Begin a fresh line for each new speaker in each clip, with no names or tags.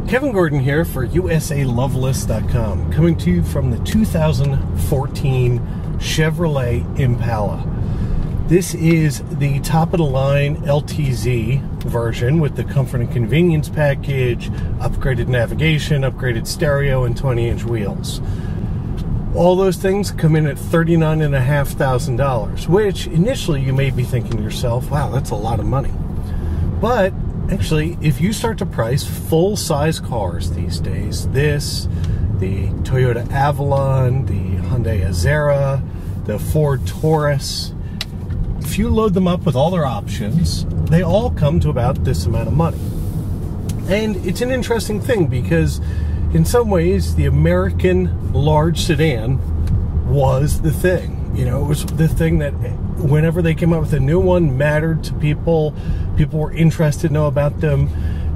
Kevin Gordon here for USALovelist.com, coming to you from the 2014 Chevrolet Impala. This is the top-of-the-line LTZ version with the comfort and convenience package, upgraded navigation, upgraded stereo, and 20-inch wheels. All those things come in at $39,500, which initially you may be thinking to yourself, wow, that's a lot of money. But actually, if you start to price full-size cars these days, the Toyota Avalon, the Hyundai Azera, the Ford Taurus, if you load them up with all their options, they all come to about this amount of money. And it's an interesting thing because in some ways the American large sedan was the thing. You know, it was the thing that whenever they came out with a new one mattered to people. People were interested to know about them.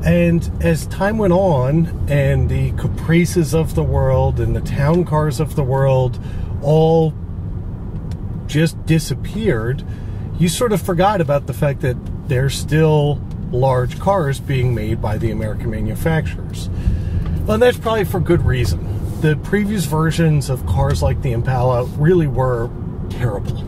And as time went on and the Caprices of the world and the town cars of the world all just disappeared, you sort of forgot about the fact that there's still large cars being made by the American manufacturers. Well, and that's probably for good reason. The previous versions of cars like the Impala really were terrible.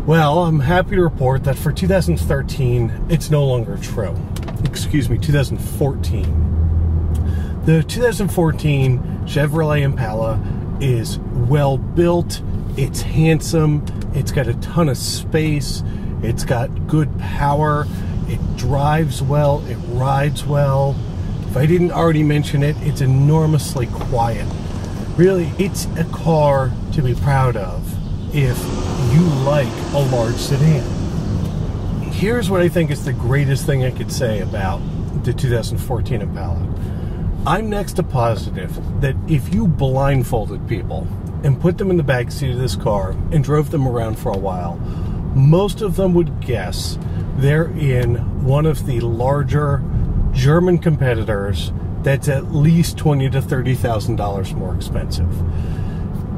Well, I'm happy to report that for 2013, it's no longer true. Excuse me, 2014. The 2014 Chevrolet Impala is well built, it's handsome, it's got a ton of space, it's got good power, it drives well, it rides well. If I didn't already mention it, it's enormously quiet. Really, it's a car to be proud of if you like a large sedan. Here's what I think is the greatest thing I could say about the 2014 Impala. I'm next to positive that if you blindfolded people and put them in the back seat of this car and drove them around for a while, most of them would guess they're in one of the larger German competitors that's at least $20,000 to $30,000 more expensive.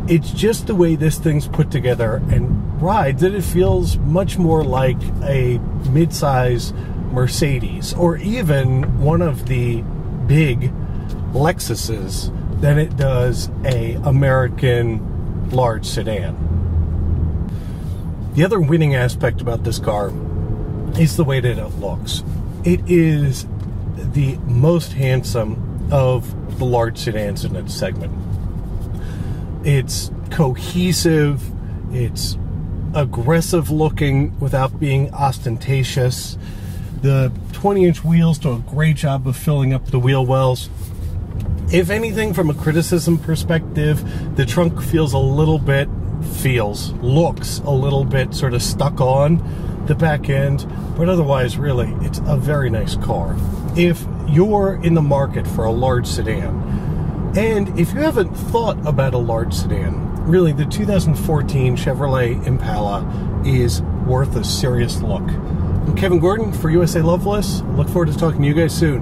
It's just the way this thing's put together and rides that it feels much more like a mid-size Mercedes or even one of the big Lexuses than it does a American large sedan. The other winning aspect about this car is the way that it looks. It is the most handsome of the large sedans in its segment. It's cohesive, it's aggressive looking without being ostentatious. The 20-inch wheels do a great job of filling up the wheel wells. If anything, from a criticism perspective, the trunk looks a little bit sort of stuck on the back end, but otherwise, really, it's a very nice car. If you're in the market for a large sedan, and if you haven't thought about a large sedan, really the 2014 Chevrolet Impala is worth a serious look. I'm Kevin Gordon for USA Lovelist. Look forward to talking to you guys soon.